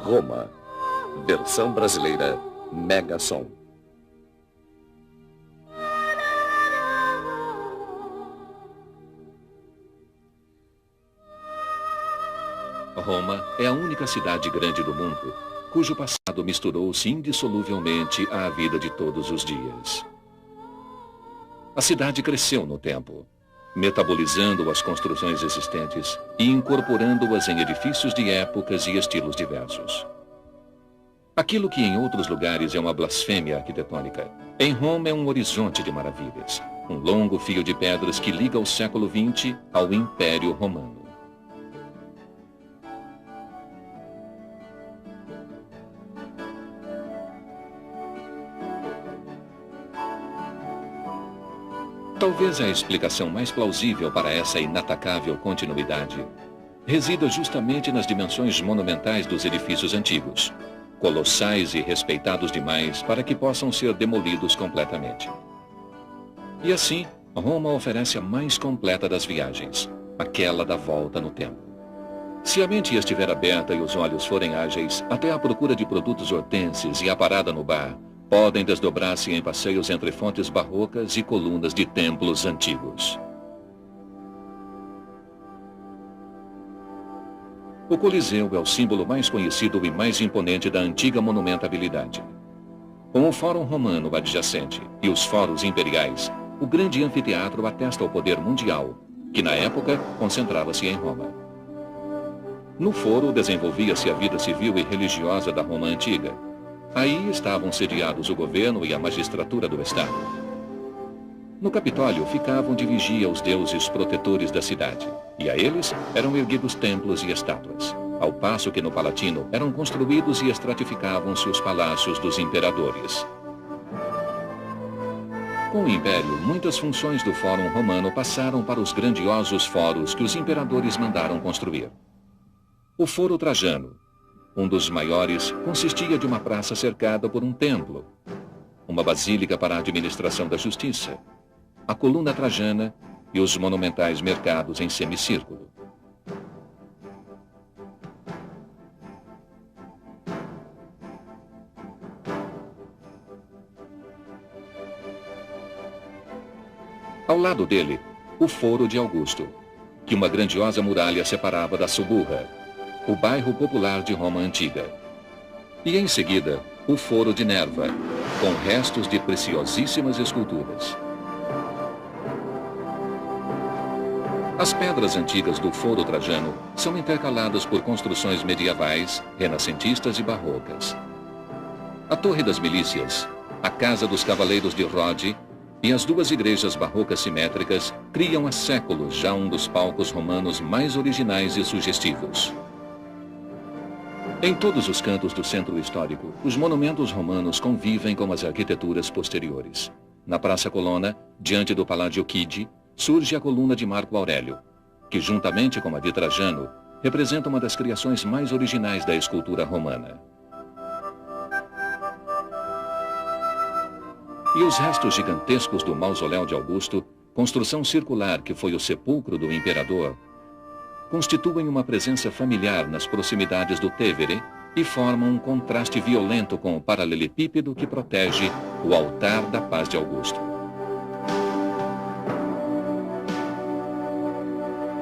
Roma. Versão brasileira, Mega Som. Roma é a única cidade grande do mundo cujo passado misturou-se indissoluvelmente à vida de todos os dias. A cidade cresceu no tempo, metabolizando as construções existentes e incorporando-as em edifícios de épocas e estilos diversos. Aquilo que em outros lugares é uma blasfêmia arquitetônica, em Roma é um horizonte de maravilhas, um longo fio de pedras que liga o século XX ao Império Romano. Talvez a explicação mais plausível para essa inatacável continuidade resida justamente nas dimensões monumentais dos edifícios antigos, colossais e respeitados demais para que possam ser demolidos completamente. E assim, Roma oferece a mais completa das viagens, aquela da volta no tempo. Se a mente estiver aberta e os olhos forem ágeis, até a procura de produtos hortenses e a parada no bar podem desdobrar-se em passeios entre fontes barrocas e colunas de templos antigos. O Coliseu é o símbolo mais conhecido e mais imponente da antiga monumentabilidade. Com o Fórum Romano adjacente e os Fóruns Imperiais, o grande anfiteatro atesta o poder mundial, que na época concentrava-se em Roma. No foro desenvolvia-se a vida civil e religiosa da Roma antiga. Aí estavam sediados o governo e a magistratura do Estado. No Capitólio ficavam de vigia os deuses protetores da cidade, e a eles eram erguidos templos e estátuas, ao passo que no Palatino eram construídos e estratificavam-se os palácios dos imperadores. Com o Império, muitas funções do Fórum Romano passaram para os grandiosos fóruns que os imperadores mandaram construir. O Foro Trajano, um dos maiores, consistia de uma praça cercada por um templo, uma basílica para a administração da justiça, a coluna trajana e os monumentais mercados em semicírculo. Ao lado dele, o Foro de Augusto, que uma grandiosa muralha separava da Suburra, o bairro popular de Roma Antiga. E em seguida, o Foro de Nerva, com restos de preciosíssimas esculturas. As pedras antigas do Foro Trajano são intercaladas por construções medievais, renascentistas e barrocas. A Torre das Milícias, a Casa dos Cavaleiros de Rodi e as duas igrejas barrocas simétricas criam há séculos já um dos palcos romanos mais originais e sugestivos. Em todos os cantos do centro histórico, os monumentos romanos convivem com as arquiteturas posteriores. Na Praça Colonna, diante do Palácio Chigi, surge a coluna de Marco Aurélio, que juntamente com a de Trajano, representa uma das criações mais originais da escultura romana. E os restos gigantescos do Mausoléu de Augusto, construção circular que foi o sepulcro do imperador, constituem uma presença familiar nas proximidades do Tevere e formam um contraste violento com o paralelepípedo que protege o altar da paz de Augusto.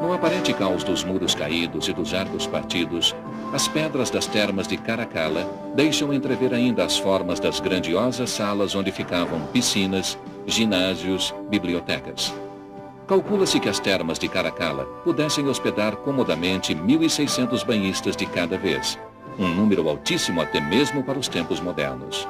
No aparente caos dos muros caídos e dos arcos partidos, as pedras das termas de Caracalla deixam entrever ainda as formas das grandiosas salas onde ficavam piscinas, ginásios, bibliotecas. Calcula-se que as termas de Caracalla pudessem hospedar comodamente 1.600 banhistas de cada vez, um número altíssimo até mesmo para os tempos modernos.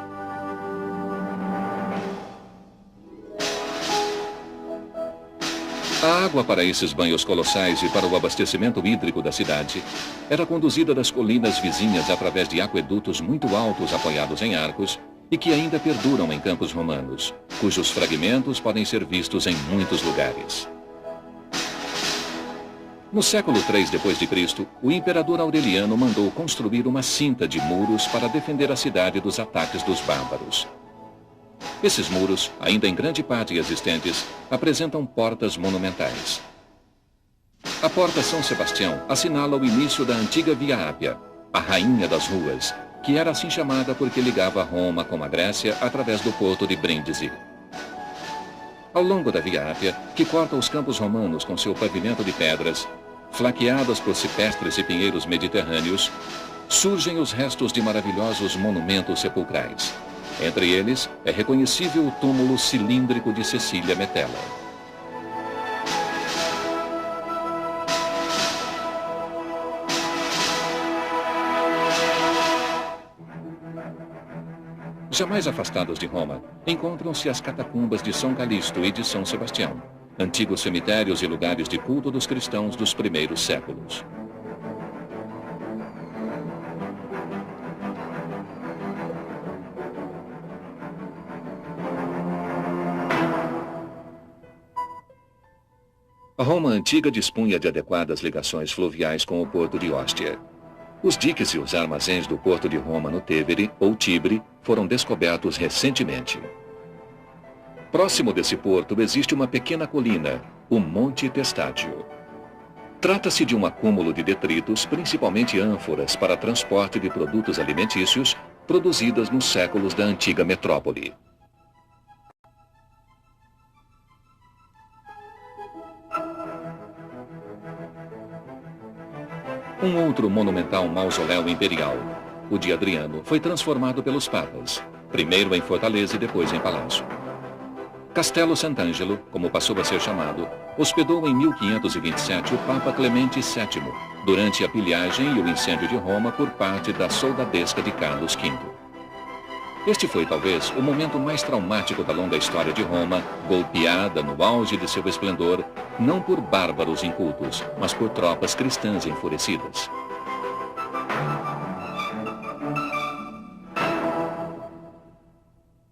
A água para esses banhos colossais e para o abastecimento hídrico da cidade era conduzida das colinas vizinhas através de aquedutos muito altos apoiados em arcos e que ainda perduram em campos romanos, cujos fragmentos podem ser vistos em muitos lugares. No século III d.C., o imperador Aureliano mandou construir uma cinta de muros para defender a cidade dos ataques dos bárbaros. Esses muros, ainda em grande parte existentes, apresentam portas monumentais. A Porta São Sebastião assinala o início da antiga Via Ápia, a Rainha das Ruas, que era assim chamada porque ligava Roma com a Grécia através do porto de Brindisi. Ao longo da Via Ápia, que corta os campos romanos com seu pavimento de pedras, flaqueadas por cipestres e pinheiros mediterrâneos, surgem os restos de maravilhosos monumentos sepulcrais. Entre eles, é reconhecível o túmulo cilíndrico de Cecília Metella. Jamais afastadas de Roma, encontram-se as catacumbas de São Calixto e de São Sebastião, antigos cemitérios e lugares de culto dos cristãos dos primeiros séculos. A Roma antiga dispunha de adequadas ligações fluviais com o porto de Ostia. Os diques e os armazéns do porto de Roma no Tevere, ou Tibre, foram descobertos recentemente. Próximo desse porto existe uma pequena colina, o Monte Testádio. Trata-se de um acúmulo de detritos, principalmente ânforas para transporte de produtos alimentícios, produzidas nos séculos da antiga metrópole. Um outro monumental mausoléu imperial, o de Adriano, foi transformado pelos papas, primeiro em fortaleza e depois em palácio. Castelo Sant'Angelo, como passou a ser chamado, hospedou em 1527 o Papa Clemente VII, durante a pilhagem e o incêndio de Roma por parte da soldadesca de Carlos V. Este foi, talvez, o momento mais traumático da longa história de Roma, golpeada no auge de seu esplendor, não por bárbaros incultos, mas por tropas cristãs enfurecidas.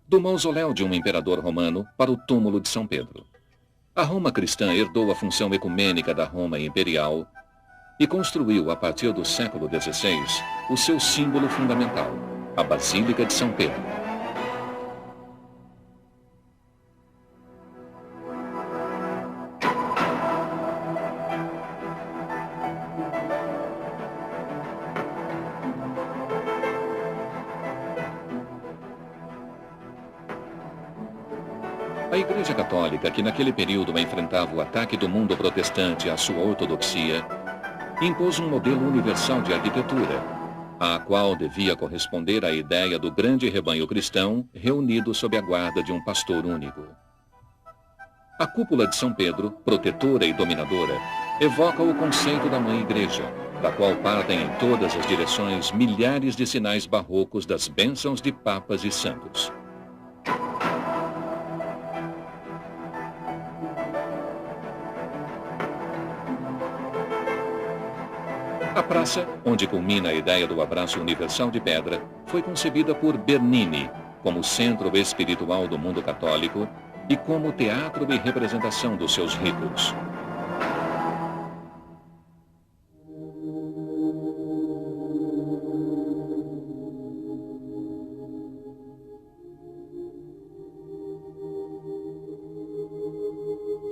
Do mausoléu de um imperador romano para o túmulo de São Pedro. A Roma cristã herdou a função ecumênica da Roma imperial e construiu, a partir do século XVI, o seu símbolo fundamental, a Basílica de São Pedro. A Igreja Católica, que naquele período enfrentava o ataque do mundo protestante à sua ortodoxia, impôs um modelo universal de arquitetura, à qual devia corresponder a ideia do grande rebanho cristão reunido sob a guarda de um pastor único. A cúpula de São Pedro, protetora e dominadora, evoca o conceito da Mãe Igreja, da qual partem em todas as direções milhares de sinais barrocos das bênçãos de papas e santos. A praça, onde culmina a ideia do abraço universal de pedra, foi concebida por Bernini como centro espiritual do mundo católico e como teatro e representação dos seus ritos.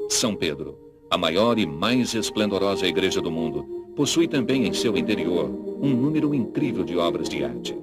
São Pedro, a maior e mais esplendorosa igreja do mundo, possui também em seu interior um número incrível de obras de arte.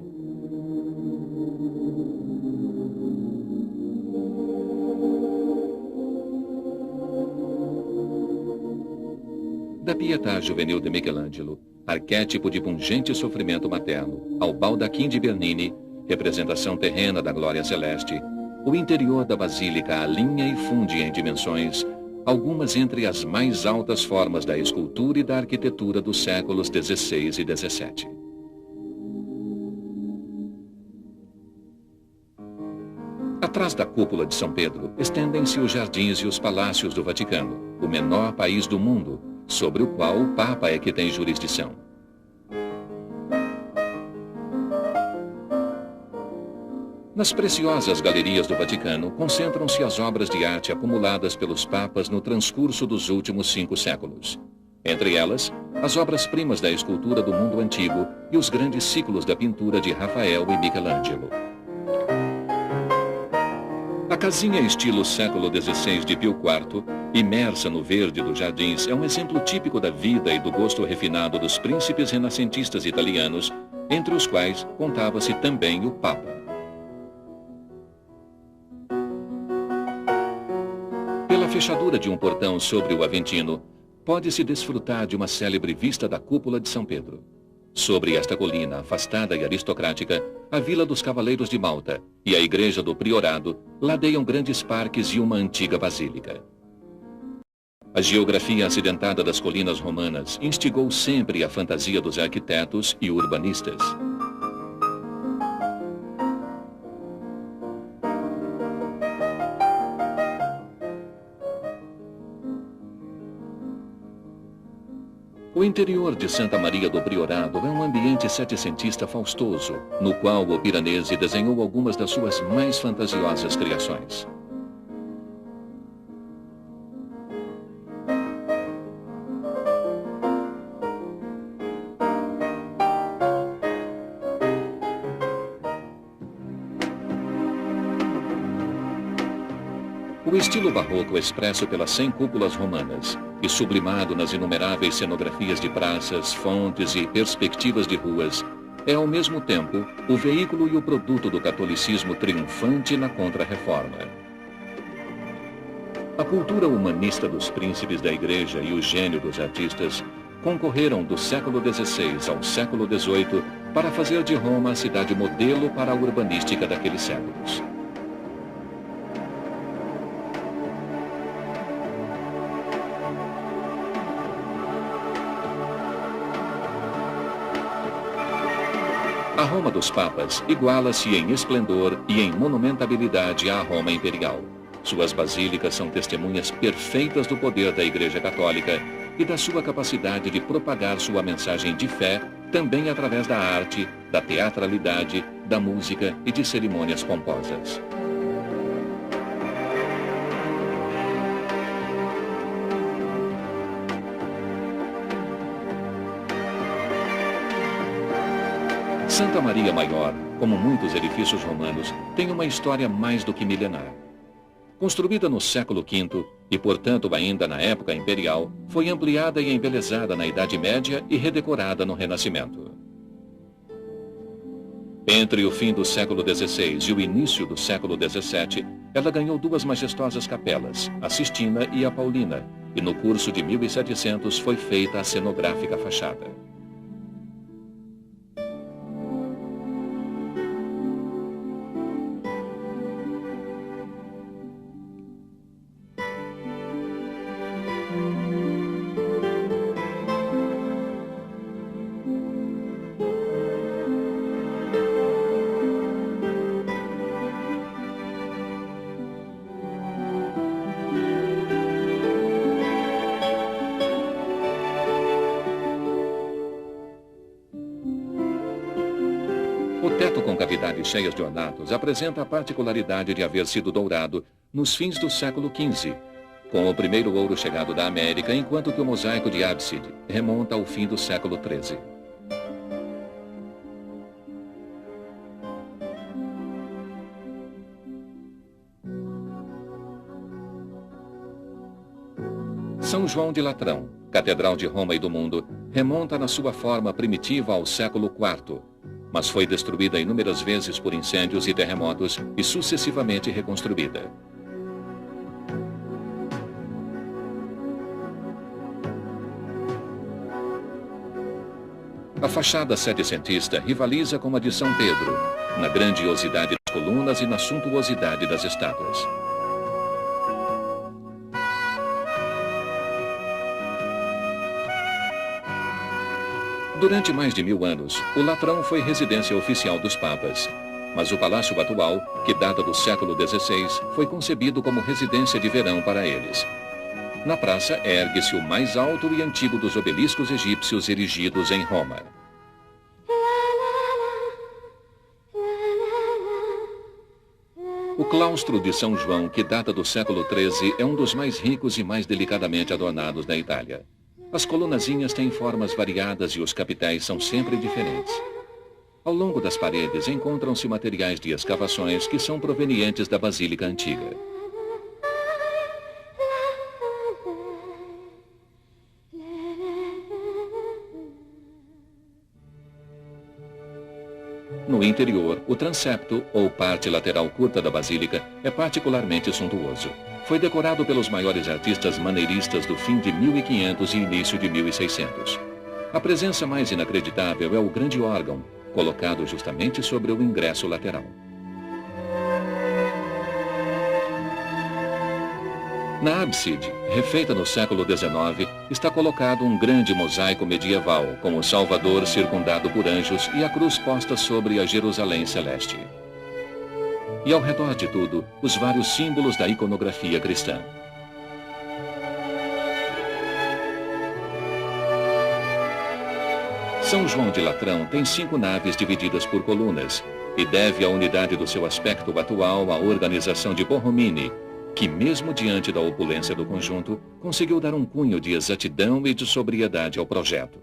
Da Pietà juvenil de Michelangelo, arquétipo de pungente sofrimento materno, ao baldaquim de Bernini, representação terrena da glória celeste, o interior da basílica alinha e funde em dimensões algumas entre as mais altas formas da escultura e da arquitetura dos séculos XVI e XVII. Atrás da cúpula de São Pedro, estendem-se os jardins e os palácios do Vaticano, o menor país do mundo, sobre o qual o Papa é que tem jurisdição. Nas preciosas galerias do Vaticano, concentram-se as obras de arte acumuladas pelos papas no transcurso dos últimos 5 séculos. Entre elas, as obras-primas da escultura do mundo antigo e os grandes ciclos da pintura de Rafael e Michelangelo. A casinha estilo século XVI de Pio IV, imersa no verde dos jardins, é um exemplo típico da vida e do gosto refinado dos príncipes renascentistas italianos, entre os quais contava-se também o Papa. Pela fechadura de um portão sobre o Aventino, pode-se desfrutar de uma célebre vista da cúpula de São Pedro. Sobre esta colina afastada e aristocrática, a Vila dos Cavaleiros de Malta e a Igreja do Priorado ladeiam grandes parques e uma antiga basílica. A geografia acidentada das colinas romanas instigou sempre a fantasia dos arquitetos e urbanistas. O interior de Santa Maria do Priorado é um ambiente setecentista faustoso, no qual o Piranesi desenhou algumas das suas mais fantasiosas criações. O estilo barroco expresso pelas 100 cúpulas romanas e sublimado nas inumeráveis cenografias de praças, fontes e perspectivas de ruas, é ao mesmo tempo o veículo e o produto do catolicismo triunfante na Contra-Reforma. A cultura humanista dos príncipes da Igreja e o gênio dos artistas concorreram do século XVI ao século XVIII para fazer de Roma a cidade modelo para a urbanística daqueles séculos. A Roma dos Papas iguala-se em esplendor e em monumentabilidade à Roma imperial. Suas basílicas são testemunhas perfeitas do poder da Igreja Católica e da sua capacidade de propagar sua mensagem de fé também através da arte, da teatralidade, da música e de cerimônias pomposas. Santa Maria Maior, como muitos edifícios romanos, tem uma história mais do que milenar. Construída no século V e, portanto, ainda na época imperial, foi ampliada e embelezada na Idade Média e redecorada no Renascimento. Entre o fim do século XVI e o início do século XVII, ela ganhou duas majestosas capelas, a Sistina e a Paulina, e no curso de 1700 foi feita a cenográfica fachada. O teto com cavidades cheias de ornatos apresenta a particularidade de haver sido dourado nos fins do século XV, com o primeiro ouro chegado da América, enquanto que o mosaico de ábside remonta ao fim do século XIII. São João de Latrão, Catedral de Roma e do mundo, remonta na sua forma primitiva ao século IV, mas foi destruída inúmeras vezes por incêndios e terremotos e sucessivamente reconstruída. A fachada setecentista rivaliza com a de São Pedro, na grandiosidade das colunas e na suntuosidade das estátuas. Durante mais de 1000 anos, o Latrão foi residência oficial dos papas, mas o palácio atual, que data do século XVI, foi concebido como residência de verão para eles. Na praça ergue-se o mais alto e antigo dos obeliscos egípcios erigidos em Roma. O claustro de São João, que data do século XIII, é um dos mais ricos e mais delicadamente adornados da Itália. As colunazinhas têm formas variadas e os capitéis são sempre diferentes. Ao longo das paredes encontram-se materiais de escavações que são provenientes da Basílica Antiga. No interior, o transepto, ou parte lateral curta da basílica, é particularmente suntuoso. Foi decorado pelos maiores artistas maneiristas do fim de 1500 e início de 1600. A presença mais inacreditável é o grande órgão, colocado justamente sobre o ingresso lateral. Na ábside, refeita no século XIX, está colocado um grande mosaico medieval, com o Salvador circundado por anjos e a cruz posta sobre a Jerusalém celeste. E ao redor de tudo, os vários símbolos da iconografia cristã. São João de Latrão tem 5 naves divididas por colunas, e deve a unidade do seu aspecto atual à organização de Borromini, que mesmo diante da opulência do conjunto, conseguiu dar um cunho de exatidão e de sobriedade ao projeto.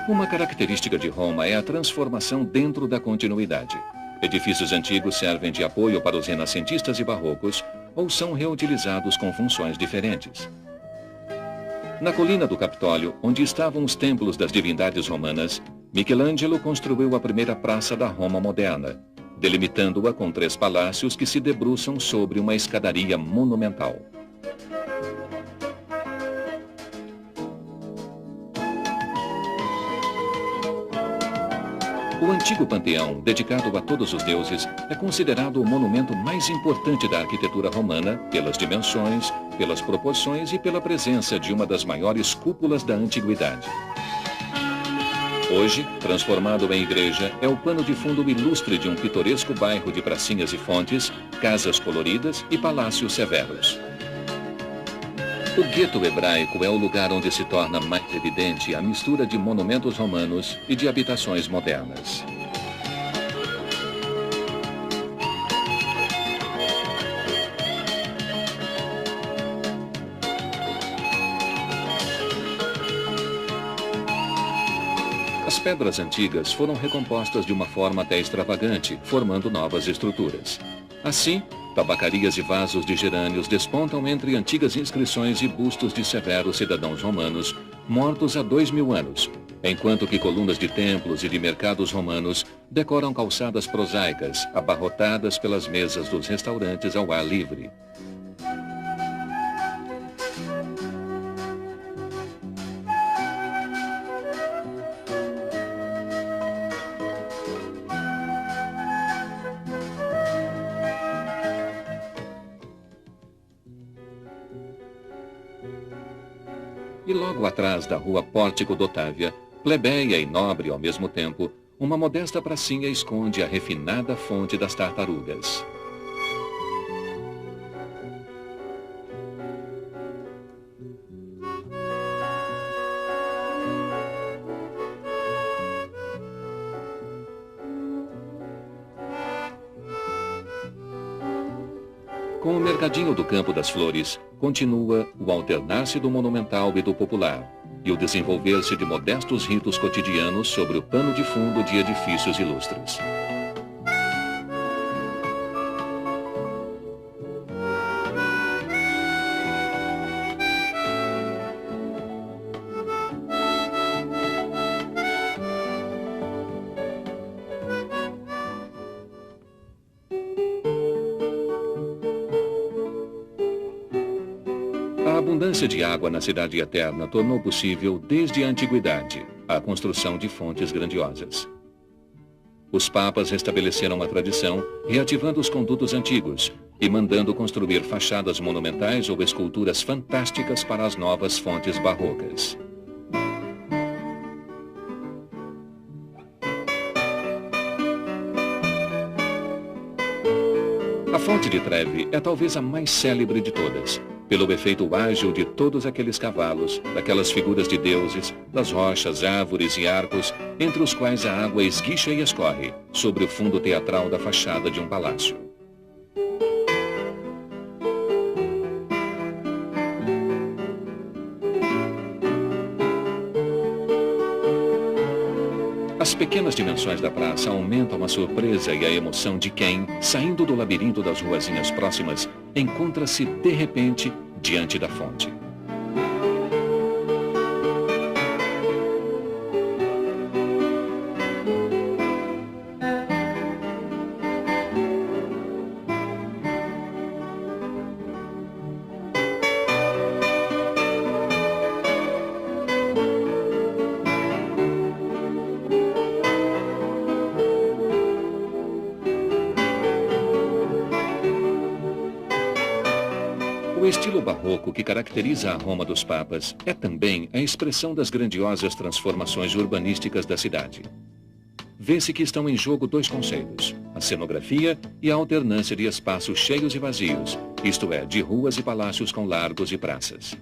Uma característica de Roma é a transformação dentro da continuidade. Edifícios antigos servem de apoio para os renascentistas e barrocos ou são reutilizados com funções diferentes. Na colina do Capitólio, onde estavam os templos das divindades romanas, Michelangelo construiu a primeira praça da Roma moderna, delimitando-a com 3 palácios que se debruçam sobre uma escadaria monumental. O antigo panteão, dedicado a todos os deuses, é considerado o monumento mais importante da arquitetura romana pelas dimensões, pelas proporções e pela presença de uma das maiores cúpulas da antiguidade. Hoje, transformado em igreja, é o pano de fundo ilustre de um pitoresco bairro de pracinhas e fontes, casas coloridas e palácios severos. O gueto hebraico é o lugar onde se torna mais evidente a mistura de monumentos romanos e de habitações modernas. As pedras antigas foram recompostas de uma forma até extravagante, formando novas estruturas. Assim, tabacarias e vasos de gerânios despontam entre antigas inscrições e bustos de severos cidadãos romanos, mortos há 2000 anos, enquanto que colunas de templos e de mercados romanos decoram calçadas prosaicas, abarrotadas pelas mesas dos restaurantes ao ar livre. E logo atrás da rua Pórtico d'Otávia, plebeia e nobre ao mesmo tempo, uma modesta pracinha esconde a refinada fonte das tartarugas. Com o mercadinho do Campo das Flores, continua o alternar-se do monumental e do popular, e o desenvolver-se de modestos ritos cotidianos sobre o pano de fundo de edifícios ilustres. A abundância de água na Cidade Eterna tornou possível, desde a antiguidade, a construção de fontes grandiosas. Os papas restabeleceram a tradição, reativando os condutos antigos e mandando construir fachadas monumentais ou esculturas fantásticas para as novas fontes barrocas. A fonte de Trevi é talvez a mais célebre de todas, pelo efeito ágil de todos aqueles cavalos, daquelas figuras de deuses, das rochas, árvores e arcos, entre os quais a água esguicha e escorre, sobre o fundo teatral da fachada de um palácio. As pequenas dimensões da praça aumentam a surpresa e a emoção de quem, saindo do labirinto das ruazinhas próximas, encontra-se de repente diante da fonte. O estilo barroco que caracteriza a Roma dos Papas é também a expressão das grandiosas transformações urbanísticas da cidade. Vê-se que estão em jogo dois conceitos, a cenografia e a alternância de espaços cheios e vazios, isto é, de ruas e palácios com largos e praças.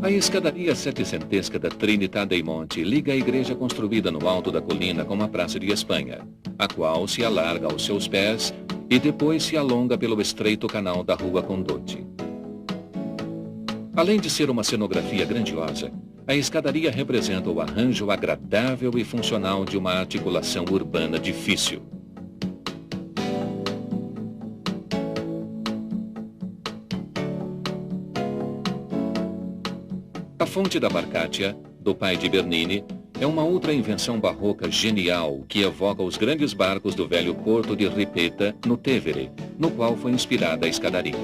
A escadaria setecentesca da Trinità dei Monti liga a igreja construída no alto da colina com a Praça de Espanha, a qual se alarga aos seus pés e depois se alonga pelo estreito canal da Rua Condotti. Além de ser uma cenografia grandiosa, a escadaria representa o arranjo agradável e funcional de uma articulação urbana difícil. A fonte da Barcaccia, do pai de Bernini, é uma outra invenção barroca genial que evoca os grandes barcos do velho porto de Ripetta, no Tevere, no qual foi inspirada a escadaria.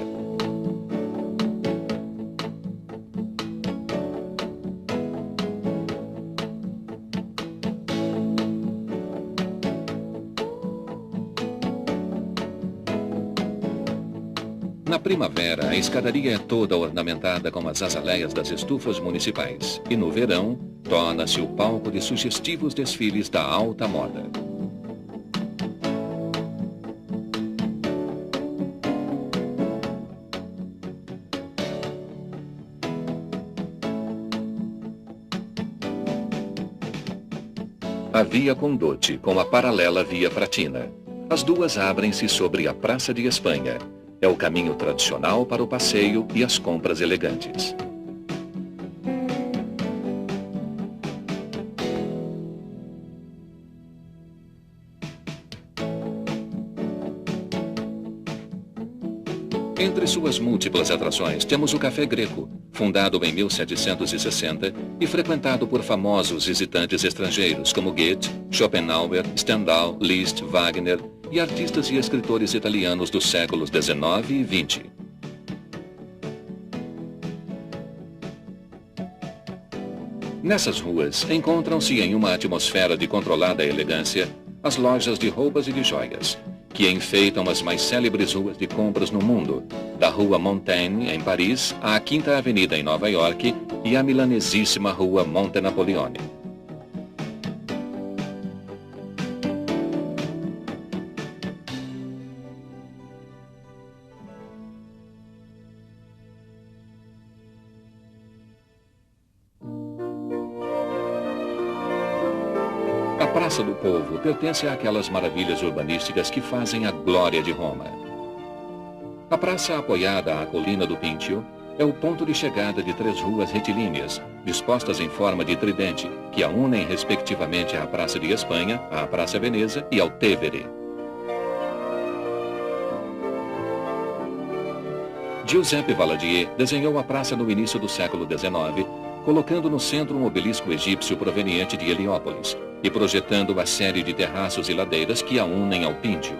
Na primavera, a escadaria é toda ornamentada com as azaleias das estufas municipais e, no verão, torna-se o palco de sugestivos desfiles da alta moda. A Via Condotti com a paralela Via Pratina. As duas abrem-se sobre a Praça de Espanha. É o caminho tradicional para o passeio e as compras elegantes. Entre suas múltiplas atrações, temos o Café Greco, fundado em 1760 e frequentado por famosos visitantes estrangeiros como Goethe, Schopenhauer, Stendhal, Liszt, Wagner e artistas e escritores italianos dos séculos XIX e XX. Nessas ruas, encontram-se em uma atmosfera de controlada elegância as lojas de roupas e de joias, que enfeitam as mais célebres ruas de compras no mundo, da Rua Montaigne, em Paris, à Quinta Avenida, em Nova York, e à milanesíssima Rua Monte Napoleone. A Praça do Povo pertence àquelas maravilhas urbanísticas que fazem a glória de Roma. A praça apoiada à colina do Pincio é o ponto de chegada de três ruas retilíneas, dispostas em forma de tridente, que a unem respectivamente à Praça de Espanha, à Praça Veneza e ao Tevere. Giuseppe Valadier desenhou a praça no início do século XIX, colocando no centro um obelisco egípcio proveniente de Heliópolis e projetando a série de terraços e ladeiras que a unem ao Pincio.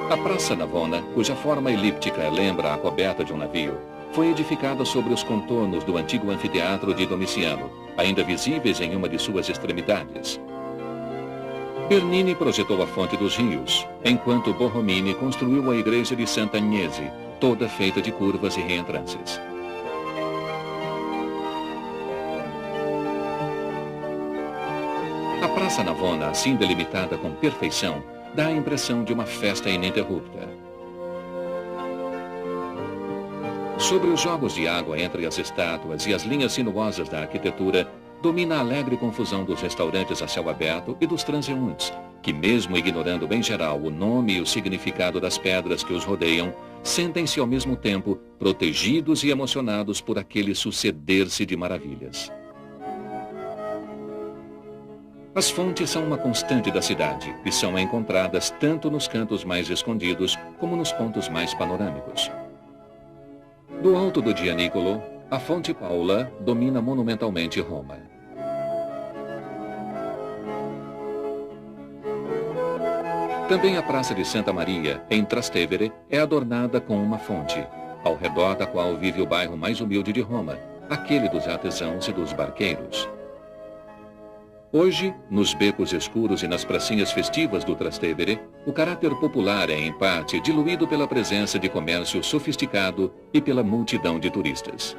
A Praça Navona, cuja forma elíptica lembra a coberta de um navio, foi edificada sobre os contornos do antigo anfiteatro de Domiciano, ainda visíveis em uma de suas extremidades. Bernini projetou a Fonte dos Rios, enquanto Borromini construiu a igreja de Santa Agnese, toda feita de curvas e reentrâncias. A Praça Navona, assim delimitada com perfeição, dá a impressão de uma festa ininterrupta. Sobre os jogos de água entre as estátuas e as linhas sinuosas da arquitetura, domina a alegre confusão dos restaurantes a céu aberto e dos transeuntes, que mesmo ignorando bem geral o nome e o significado das pedras que os rodeiam, sentem-se ao mesmo tempo protegidos e emocionados por aquele suceder-se de maravilhas. As fontes são uma constante da cidade e são encontradas tanto nos cantos mais escondidos como nos pontos mais panorâmicos. Do alto do Gianicolo, a Fonte Paula domina monumentalmente Roma. Também a Praça de Santa Maria, em Trastevere, é adornada com uma fonte, ao redor da qual vive o bairro mais humilde de Roma, aquele dos artesãos e dos barqueiros. Hoje, nos becos escuros e nas pracinhas festivas do Trastevere, o caráter popular é, em parte, diluído pela presença de comércio sofisticado e pela multidão de turistas.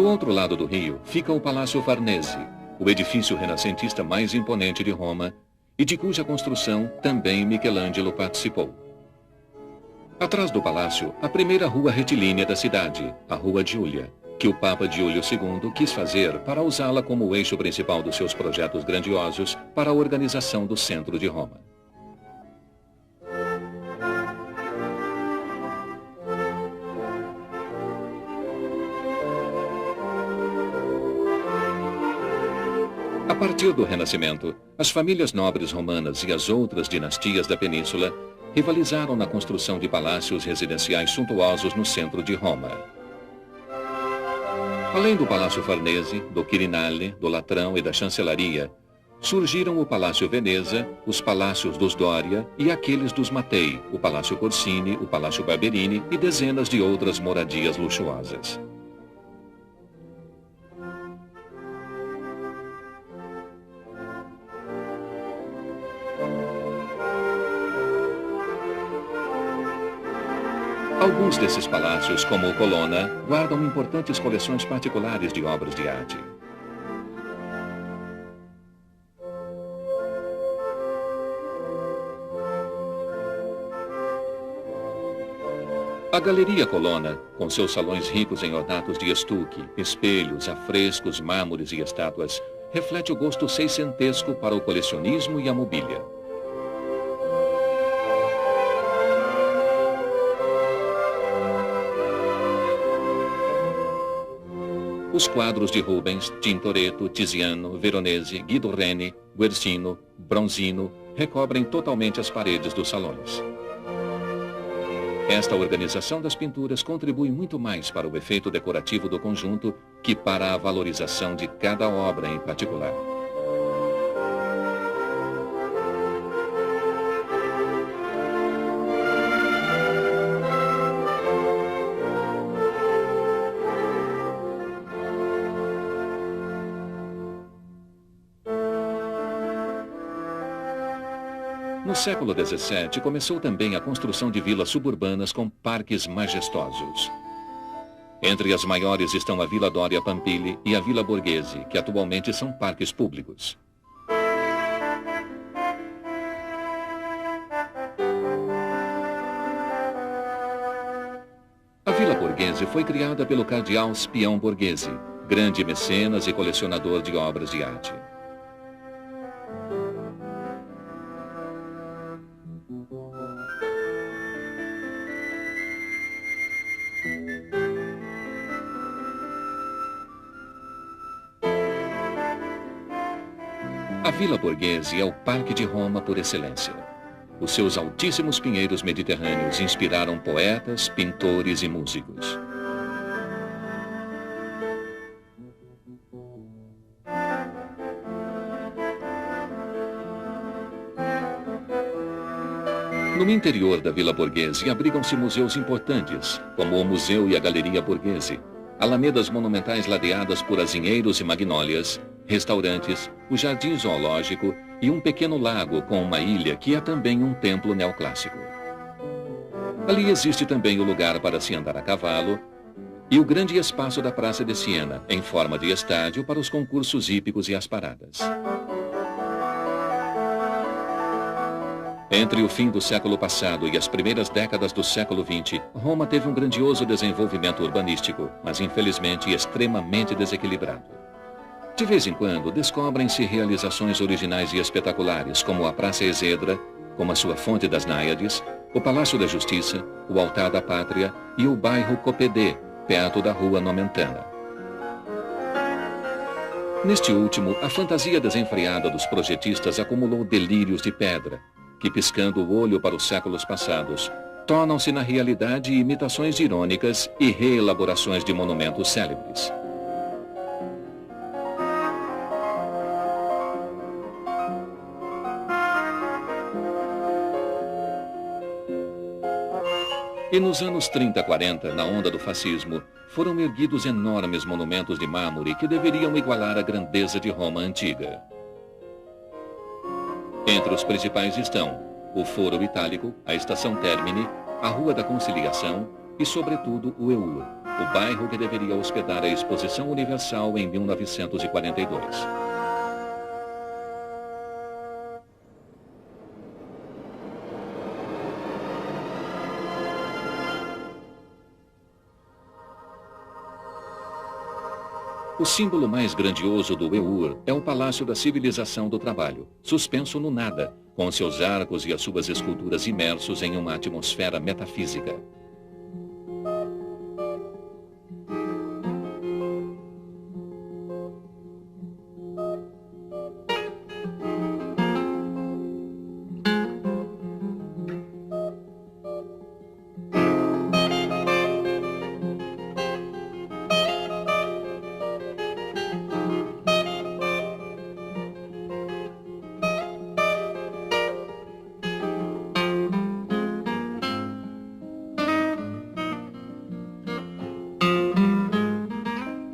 Do outro lado do rio fica o Palácio Farnese, o edifício renascentista mais imponente de Roma e de cuja construção também Michelangelo participou. Atrás do palácio, a primeira rua retilínea da cidade, a Rua Giulia, que o Papa Júlio II quis fazer para usá-la como o eixo principal dos seus projetos grandiosos para a organização do centro de Roma. A partir do Renascimento, as famílias nobres romanas e as outras dinastias da península rivalizaram na construção de palácios residenciais suntuosos no centro de Roma. Além do Palácio Farnese, do Quirinale, do Latrão e da Chancelaria, surgiram o Palácio Veneza, os palácios dos Doria e aqueles dos Mattei, o Palácio Corsini, o Palácio Barberini e dezenas de outras moradias luxuosas. Alguns desses palácios, como o Colonna, guardam importantes coleções particulares de obras de arte. A Galeria Colonna, com seus salões ricos em ornatos de estuque, espelhos, afrescos, mármores e estátuas, reflete o gosto seiscentesco para o colecionismo e a mobília. Os quadros de Rubens, Tintoretto, Tiziano, Veronese, Guido Reni, Guercino, Bronzino recobrem totalmente as paredes dos salões. Esta organização das pinturas contribui muito mais para o efeito decorativo do conjunto que para a valorização de cada obra em particular. No século XVII, começou também a construção de vilas suburbanas com parques majestosos. Entre as maiores estão a Vila Doria Pampili e a Vila Borghese, que atualmente são parques públicos. A Vila Borghese foi criada pelo cardeal Spion Borghese, grande mecenas e colecionador de obras de arte. A Vila Borghese é o Parque de Roma por excelência. Os seus altíssimos pinheiros mediterrâneos inspiraram poetas, pintores e músicos. No interior da Vila Borghese abrigam-se museus importantes, como o Museu e a Galeria Borghese, alamedas monumentais ladeadas por azinheiros e magnólias, restaurantes, o jardim zoológico e um pequeno lago com uma ilha que é também um templo neoclássico. Ali existe também o lugar para se andar a cavalo e o grande espaço da Praça de Siena, em forma de estádio para os concursos hípicos e as paradas. Entre o fim do século passado e as primeiras décadas do século XX, Roma teve um grandioso desenvolvimento urbanístico, mas infelizmente extremamente desequilibrado. De vez em quando, descobrem-se realizações originais e espetaculares, como a Praça Esedra, como a sua Fonte das Náiades, o Palácio da Justiça, o Altar da Pátria e o bairro Copedê, perto da Rua Nomentana. Neste último, a fantasia desenfreada dos projetistas acumulou delírios de pedra, que, piscando o olho para os séculos passados, tornam-se na realidade imitações irônicas e reelaborações de monumentos célebres. E nos anos 30-40, na onda do fascismo, foram erguidos enormes monumentos de mármore que deveriam igualar a grandeza de Roma antiga. Entre os principais estão o Foro Itálico, a Estação Termini, a Rua da Conciliação e, sobretudo, o EUR, o bairro que deveria hospedar a Exposição Universal em 1942. O símbolo mais grandioso do EUR é o Palácio da Civilização do Trabalho, suspenso no nada, com seus arcos e as suas esculturas imersos em uma atmosfera metafísica.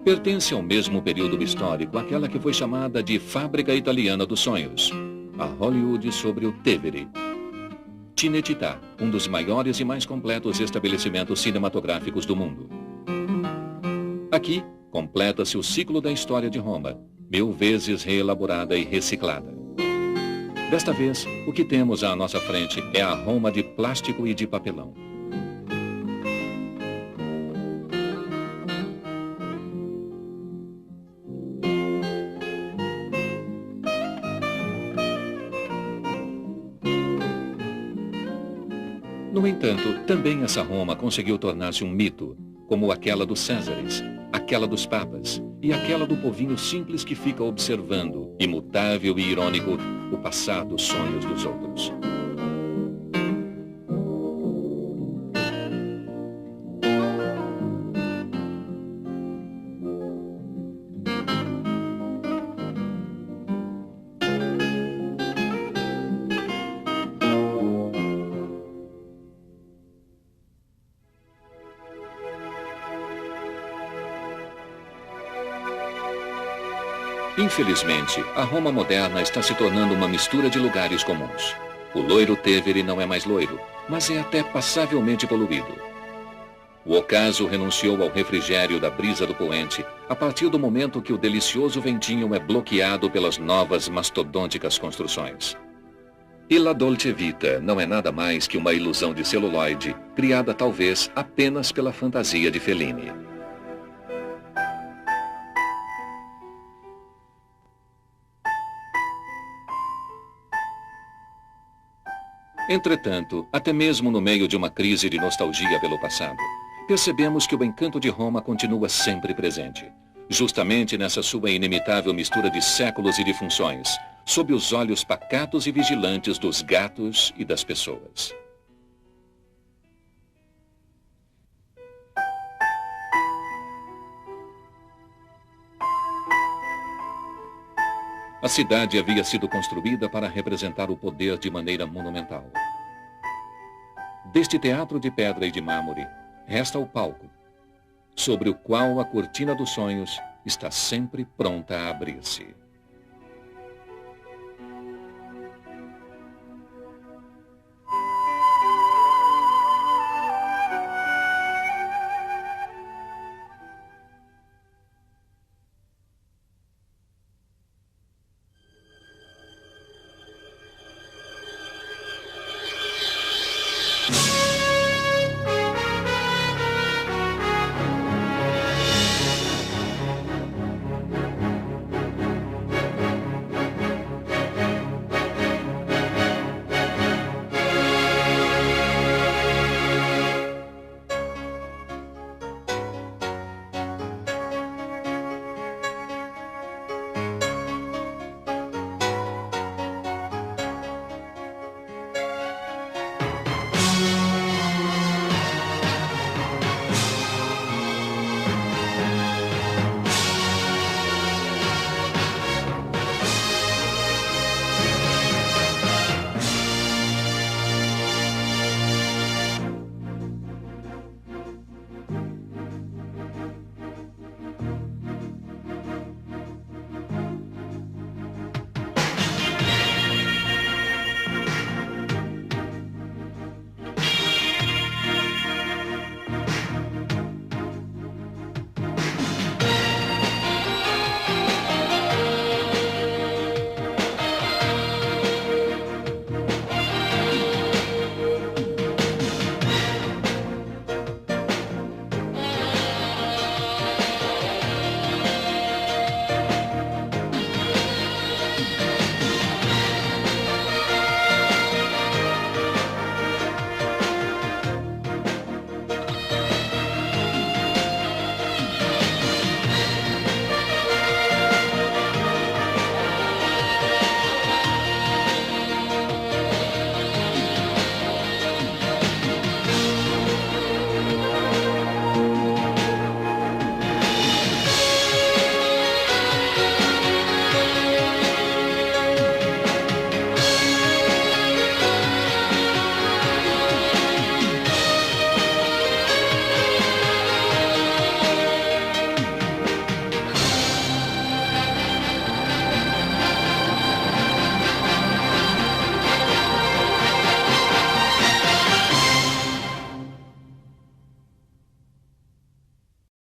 Pertence ao mesmo período histórico aquela que foi chamada de Fábrica Italiana dos Sonhos, a Hollywood sobre o Tevere. Cinecittà, um dos maiores e mais completos estabelecimentos cinematográficos do mundo. Aqui, completa-se o ciclo da história de Roma, 1000 vezes reelaborada e reciclada. Desta vez, o que temos à nossa frente é a Roma de plástico e de papelão. No entanto, também essa Roma conseguiu tornar-se um mito, como aquela dos Césares, aquela dos papas e aquela do povinho simples que fica observando, imutável e irônico, o passar dos sonhos dos outros. Infelizmente, a Roma moderna está se tornando uma mistura de lugares comuns. O loiro Tevere não é mais loiro, mas é até passavelmente poluído. O ocaso renunciou ao refrigério da brisa do poente a partir do momento que o delicioso ventinho é bloqueado pelas novas mastodônticas construções. E La Dolce Vita não é nada mais que uma ilusão de celuloide, criada talvez apenas pela fantasia de Fellini. Entretanto, até mesmo no meio de uma crise de nostalgia pelo passado, percebemos que o encanto de Roma continua sempre presente, justamente nessa sua inimitável mistura de séculos e de funções, sob os olhos pacatos e vigilantes dos gatos e das pessoas. A cidade havia sido construída para representar o poder de maneira monumental. Deste teatro de pedra e de mármore, resta o palco, sobre o qual a cortina dos sonhos está sempre pronta a abrir-se.